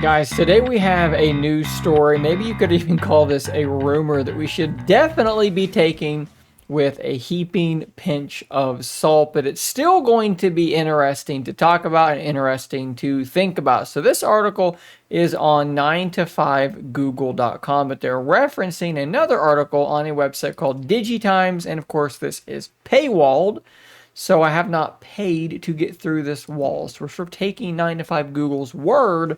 Guys, today we have a news story. Maybe you could even call this a rumor that we should definitely be taking with a heaping pinch of salt, but it's still going to be interesting to talk about and interesting to think about. So this article is on 9to5google.com, but they're referencing another article on a website called DigiTimes, and of course this is paywalled. So I have not paid to get through this wall. So we're sort of taking 9to5Google's word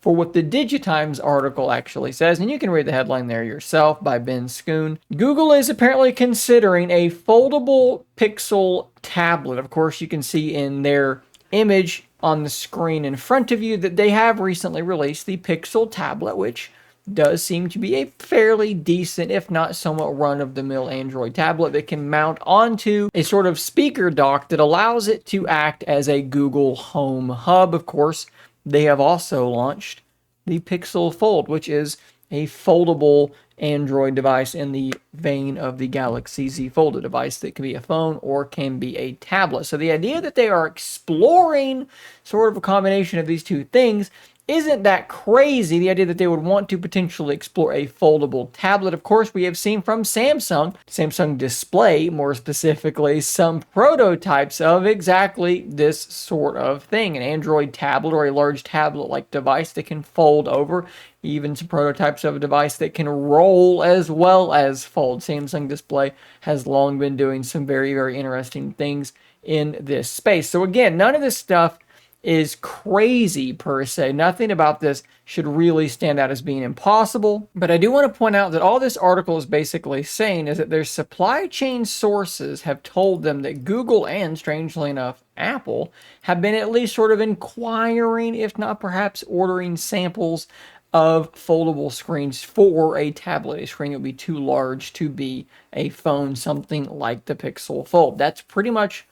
for what the DigiTimes article actually says, and you can read the headline there yourself by Ben Schoon. Google is apparently considering a foldable Pixel tablet. Of course, you can see in their image on the screen in front of you that they have recently released the Pixel tablet, which does seem to be a fairly decent, if not somewhat run-of-the-mill Android tablet that can mount onto a sort of speaker dock that allows it to act as a Google Home hub. Of course, they have also launched the Pixel Fold, which is a foldable Android device in the vein of the Galaxy Z Fold device that can be a phone or can be a tablet. So the idea that they are exploring sort of a combination of these two things isn't that crazy. The idea that they would want to potentially explore a foldable tablet. Of course, we have seen from Samsung Display, more specifically, some prototypes of exactly this sort of thing. An Android tablet or a large tablet-like device that can fold over. Even some prototypes of a device that can roll as well as fold. Samsung Display has long been doing some very, very interesting things in this space. So again, none of this stuff is crazy per se. Nothing about this should really stand out as being impossible. But I do want to point out that all this article is basically saying is that their supply chain sources have told them that Google and, strangely enough, Apple have been at least sort of inquiring, if not perhaps ordering samples of foldable screens for a tablet. A screen that would be too large to be a phone, something like the Pixel Fold. That's pretty much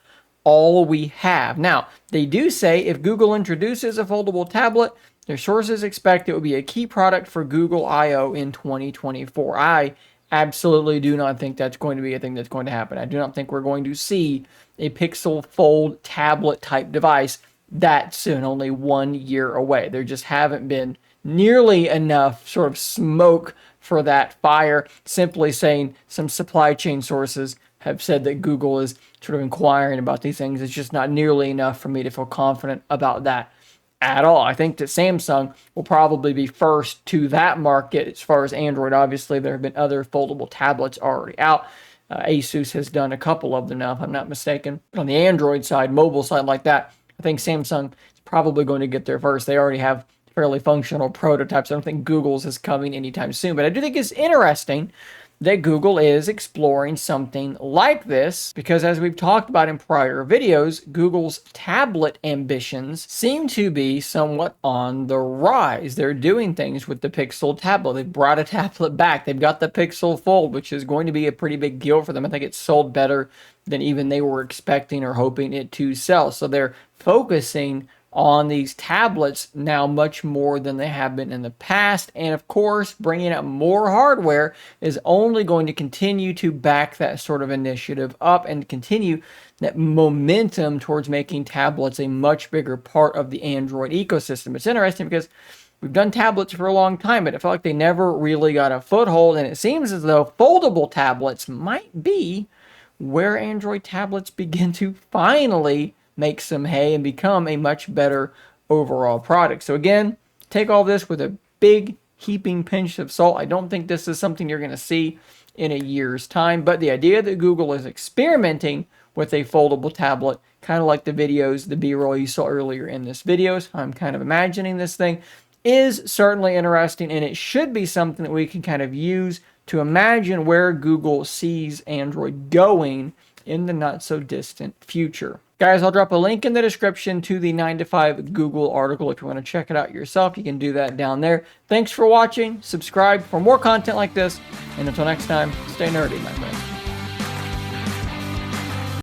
all we have. Now, they do say if Google introduces a foldable tablet, their sources expect it will be a key product for Google I/O in 2024. I absolutely do not think that's going to be a thing that's going to happen. I do not think we're going to see a Pixel Fold tablet type device that soon, only 1 year away. There just haven't been nearly enough sort of smoke for that fire. Simply saying some supply chain sources have said that Google is sort of inquiring about these things. It's just not nearly enough for me to feel confident about that at all. I think that Samsung will probably be first to that market as far as Android. Obviously, there have been other foldable tablets already out. Asus has done a couple of them now, if I'm not mistaken. But on the Android side, mobile side like that, I think Samsung is probably going to get there first. They already have fairly functional prototypes. I don't think Google's is coming anytime soon, but I do think it's interesting that Google is exploring something like this because, as we've talked about in prior videos, Google's tablet ambitions seem to be somewhat on the rise. They're doing things with the Pixel tablet. They've brought a tablet back. They've got the Pixel Fold, which is going to be a pretty big deal for them. I think it's sold better than even they were expecting or hoping it to sell. So they're focusing on these tablets now much more than they have been in the past. And of course, bringing out more hardware is only going to continue to back that sort of initiative up and continue that momentum towards making tablets a much bigger part of the Android ecosystem. It's interesting because we've done tablets for a long time, but it felt like they never really got a foothold. And it seems as though foldable tablets might be where Android tablets begin to finally make some hay and become a much better overall product. So again, take all this with a big heaping pinch of salt. I don't think this is something you're going to see in a year's time, but the idea that Google is experimenting with a foldable tablet, kind of like the videos, the B-roll you saw earlier in this video, so I'm kind of imagining this thing, is certainly interesting, and it should be something that we can kind of use to imagine where Google sees Android going in the not so distant future. Guys, I'll drop a link in the description to the 9to5Google article. If you want to check it out yourself, you can do that down there. Thanks for watching. Subscribe for more content like this. And until next time, stay nerdy, my friends.